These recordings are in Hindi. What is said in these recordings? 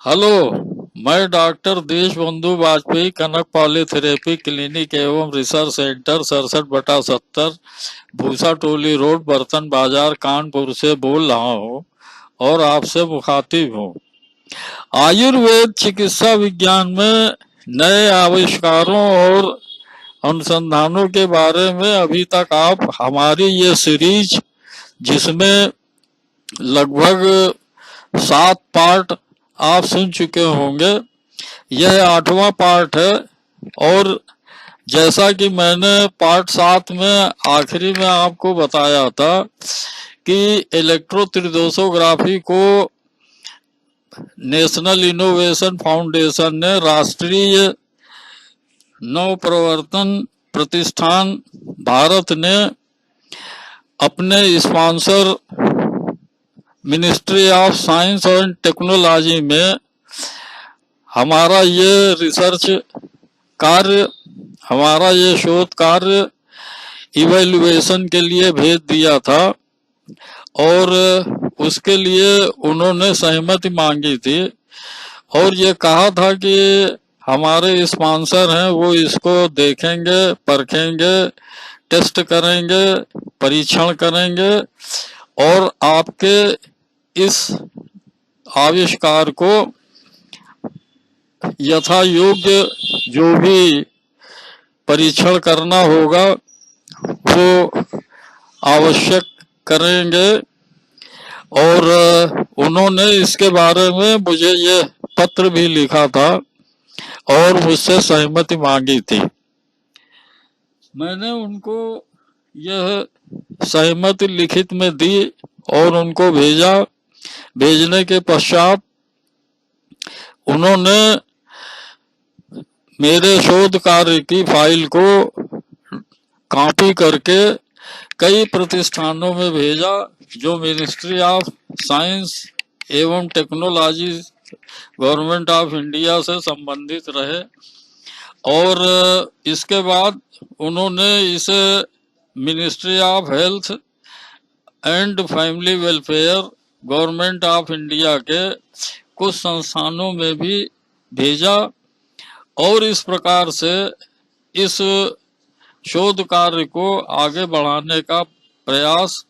हेलो। मैं डॉक्टर देशबंधु वाजपेयी कनक पॉलीथेरेपी क्लिनिक एवं रिसर्च सेंटर 67/70 भूसा टोली रोड बर्तन बाजार कानपुर से बोल रहा हूँ और आपसे मुखातिब हूँ। आयुर्वेद चिकित्सा विज्ञान में नए आविष्कारों और अनुसंधानों के बारे में अभी तक आप हमारी ये सीरीज, जिसमें लगभग 7 पार्ट आप सुन चुके होंगे, यह 8वां पार्ट है। और जैसा कि मैंने पार्ट 7 में आखिरी में आपको बताया था कि इलेक्ट्रो त्रिदोषोग्राफी को नेशनल इनोवेशन फाउंडेशन ने, राष्ट्रीय नव प्रवर्तन प्रतिष्ठान भारत ने, अपने sponsor ministry of science and technology में हमारा ये रिसर्च कार्य, हमारा ये शोध कार्य इवैल्यूएशन के लिए भेज दिया था। और उसके लिए उन्होंने सहमति मांगी थी और ये कहा था कि हमारे स्पॉन्सर हैं वो इसको देखेंगे, परखेंगे, टेस्ट करेंगे, परीक्षण करेंगे और आपके इस आविष्कार को यथा योग्य जो भी परीक्षण करना होगा वो आवश्यक करेंगे। और उन्होंने इसके बारे में मुझे ये पत्र भी लिखा था और मुझसे सहमति मांगी थी। मैंने उनको यह सहमति लिखित में दी और उनको भेजा। भेजने के पश्चात उन्होंने मेरे शोध कार्य की फाइल को कॉपी करके कई प्रतिष्ठानों में भेजा जो मिनिस्ट्री ऑफ साइंस एवं टेक्नोलॉजी गवर्नमेंट ऑफ इंडिया से संबंधित रहे। और इसके बाद उन्होंने इसे ministry of health and family welfare government of India के कुछ संस्थानों में भी भेजा। और इस प्रकार से इस शोध कार्य को आगे बढ़ाने का प्रयास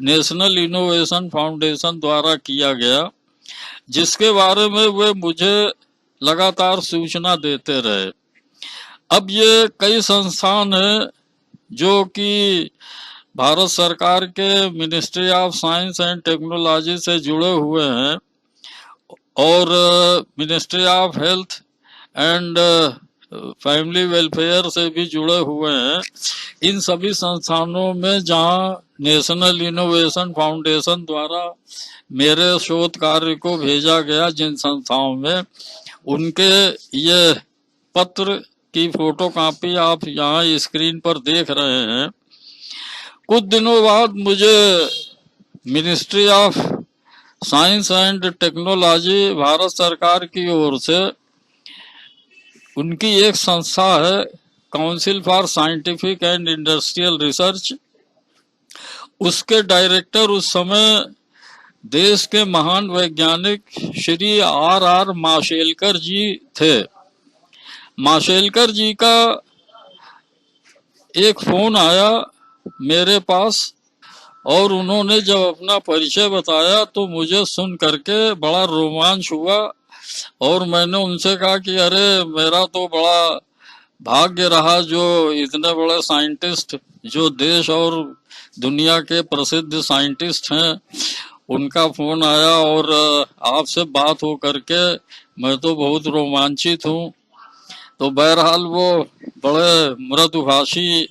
नेशनल इनोवेशन फाउंडेशन द्वारा किया गया, जिसके बारे में वे मुझे लगातार सूचना देते रहे। अब ये कई संस्थान हैं जो कि भारत सरकार के ministry of science and technology से जुड़े हुए हैं और ministry of health and family welfare से भी जुड़े हुए हैं। इन सभी संस्थानों में जहां नेशनल इनोवेशन फाउंडेशन द्वारा मेरे शोध कार्य को भेजा गया, जिन संस्थाओं में, उनके ये पत्र की फोटो कॉपी आप यहाँ स्क्रीन पर देख रहे हैं। कुछ दिनों बाद मुझे ministry of science and technology Bharat सरकार की ओर से, उनकी एक संस्था है council for scientific and industrial research, उसके डायरेक्टर उस समय देश के महान वैज्ञानिक श्री आर माशेलकर जी थे। माशेलकर जी का एक फोन आया मेरे पास और उन्होंने जब अपना परिचय बताया तो मुझे सुन करके बड़ा रोमांच हुआ। और मैंने उनसे कहा कि अरे मेरा तो बड़ा भाग्य रहा जो इतने बड़े साइंटिस्ट, जो देश और दुनिया के प्रसिद्ध साइंटिस्ट हैं, उनका फोन आया और आपसे बात हो करके मैं तो बहुत रोमांचित हूँ। तो बहरहाल वो बड़े मृदुभाषी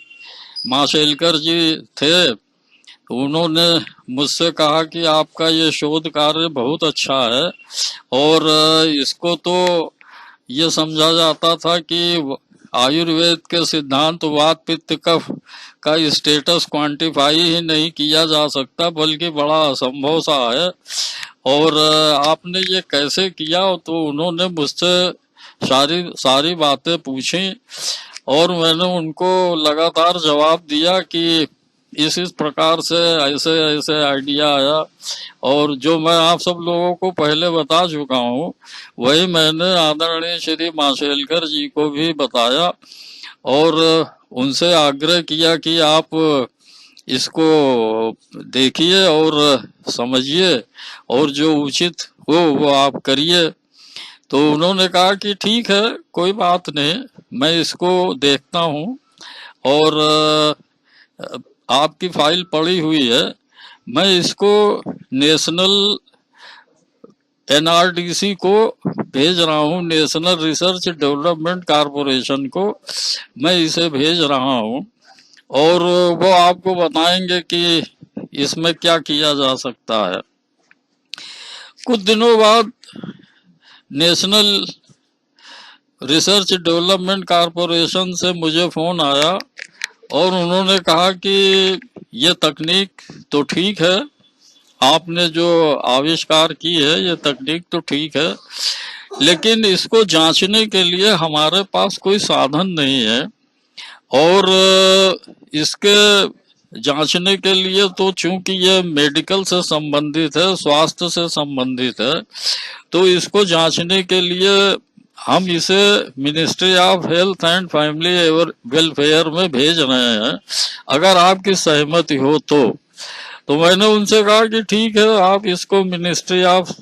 माशेलकर जी थे। उन्होंने मुझसे कहा कि आपका ये शोध कार्य बहुत अच्छा है और इसको तो ये समझा जाता था कि आयुर्वेद के सिद्धांत वात पित्त कफ का स्टेटस क्वांटिफाई ही नहीं किया जा सकता, बल्कि बड़ा असंभव सा है। और आपने ये कैसे किया? तो उन्होंने मुझसे सारी बातें पूछी और मैंने उनको लगातार जवाब दिया कि इस प्रकार से ऐसे ऐसे आइडिया आया, और जो मैं आप सब लोगों को पहले बता चुका हूँ वही मैंने आदरणीय श्री माशेलकर जी को भी बताया, और उनसे आग्रह किया कि आप इसको देखिए और समझिए, और जो उचित हो वो आप करिए। तो उन्होंने कहा कि ठीक है, कोई बात नहीं, मैं इसको देखता हूँ, और आपकी फाइल पड़ी हुई है, मैं इसको नेशनल एनआरडीसी को भेज रहा हूँ, नेशनल रिसर्च डेवलपमेंट कारपोरेशन को मैं इसे भेज रहा हूँ, और वो आपको बताएंगे कि इसमें क्या किया जा सकता है। कुछ दिनों बाद नेशनल रिसर्च डेवलपमेंट कारपोरेशन से मुझे फ़ोन आया, और उन्होंने कहा कि ये तकनीक तो ठीक है, आपने जो आविष्कार की है ये तकनीक तो ठीक है, लेकिन इसको जांचने के लिए हमारे पास कोई साधन नहीं है, और इसके जांचने के लिए तो चूंकि ये मेडिकल से संबंधित है, स्वास्थ्य से संबंधित है, तो इसको जांचने के लिए हम इसे ministry of health and family welfare में भेज रहे हैं, अगर आपकी सहमति हो तो मैंने उनसे कहा कि ठीक है, आप इसको ministry of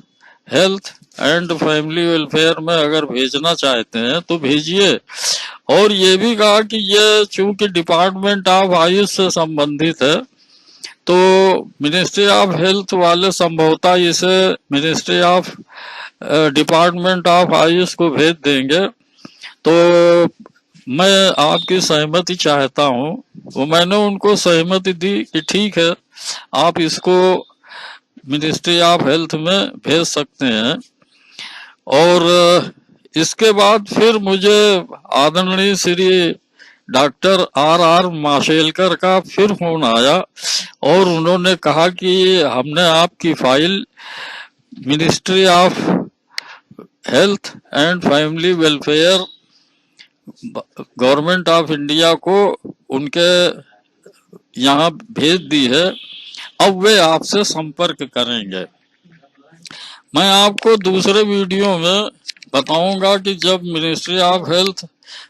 health and family welfare में अगर भेजना चाहते हैं तो भेजिए, और ये भी कहा कि ये चूंकि डिपार्टमेंट ऑफ आयुष से संबंधित है तो मिनिस्ट्री ऑफ हेल्थ वाले संभवतः इसे ministry of department of Ayush को भेज देंगे। तो मैं आपकी सहमति चाहता हूँ, वो मैंने उनको सहमति दी कि ठीक है, आप इसको मिनिस्ट्री ऑफ हेल्थ में भेज सकते हैं। और इसके बाद फिर मुझे आदरणीय श्री डॉक्टर आर माशेलकर का फिर फोन आया, और उन्होंने कहा कि हमने आपकी file ministry of health and family welfare government of India को उनके यहाँ भेज दी है, अब वे आपसे संपर्क करेंगे। मैं आपको दूसरे वीडियो में बताऊंगा कि जब मिनिस्ट्री ऑफ हेल्थ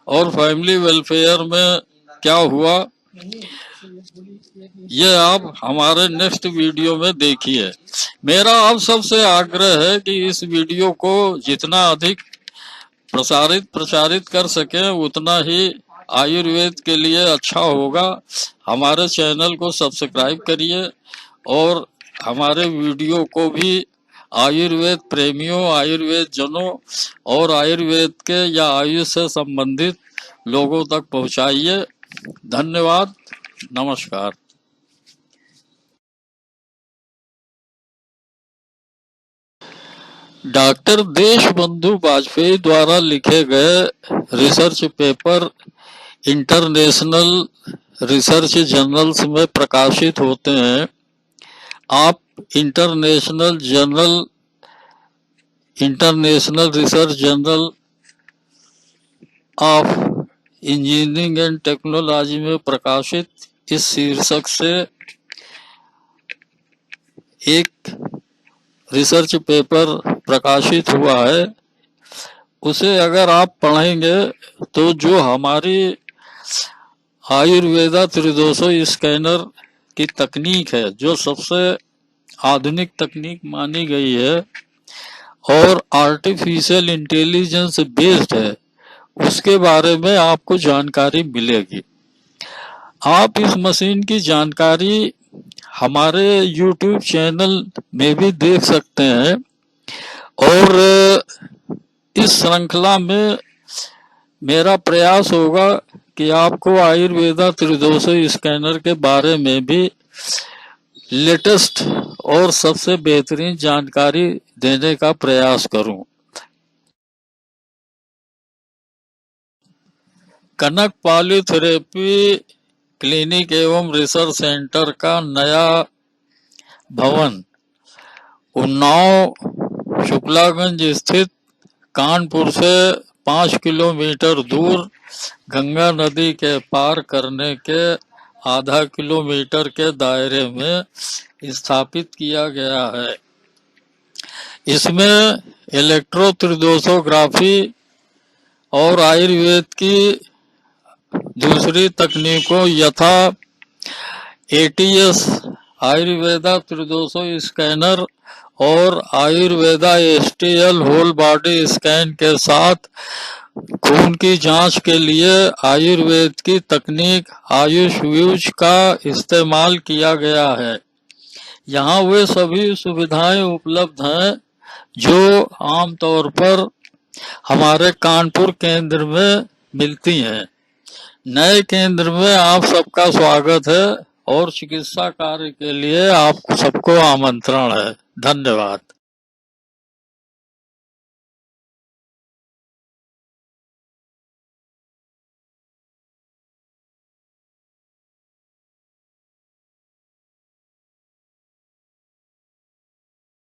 और फैमिली वेलफेयर में क्या हुआ, ये आप हमारे नेक्स्ट वीडियो में देखिए। मेरा आप सबसे आग्रह है कि इस वीडियो को जितना अधिक प्रचारित कर सके उतना ही आयुर्वेद के लिए अच्छा होगा। हमारे चैनल को सब्सक्राइब करिए, और हमारे वीडियो को भी आयुर्वेद प्रेमियों, आयुर्वेद जनों और आयुर्वेद के या आयुष से संबंधित लोगों तक पहुंचाइए। धन्यवाद, नमस्कार। डॉक्टर देशबंधु वाजपेयी द्वारा लिखे गए research paper international research journals में प्रकाशित होते हैं। आप international research journal of engineering and technology में प्रकाशित इस शीर्षक से एक रिसर्च पेपर प्रकाशित हुआ है, उसे अगर आप पढ़ेंगे तो जो हमारी आयुर्वेदा त्रिदोषो स्कैनर की तकनीक है, जो सबसे आधुनिक तकनीक मानी गई है और आर्टिफिशियल इंटेलिजेंस बेस्ड है, उसके बारे में आपको जानकारी मिलेगी। आप इस मशीन की जानकारी हमारे YouTube चैनल में भी देख सकते हैं, और इस श्रृंखला में मेरा प्रयास होगा कि आपको आयुर्वेदा त्रिदोष स्कैनर के बारे में भी लेटेस्ट और सबसे बेहतरीन जानकारी देने का प्रयास करूं। कनक पॉलीथेरेपी क्लिनिक एवं रिसर्च सेंटर का नया भवन उन्नाव शुक्लागंज स्थित कानपुर से 5 किलोमीटर दूर गंगा नदी के पार करने के आधा किलोमीटर के दायरे में स्थापित किया गया है। इसमें इलेक्ट्रोत्रिदोसोग्राफी और आयुर्वेद की दूसरी तकनीकों यथा एटीएस आयुर्वेदा त्रिदोषो स्कैनर और Ayurveda STL whole body scan के साथ खून की जांच के लिए आयुर्वेद की तकनीक आयुष व्यूज का इस्तेमाल किया गया है। यहाँ वे सभी सुविधाएं उपलब्ध हैं जो आमतौर पर हमारे कानपुर केंद्र में मिलती हैं। नए केंद्र में आप सबका स्वागत है और चिकित्सा कार्य के लिए आप सबको आमंत्रण है। धन्यवाद।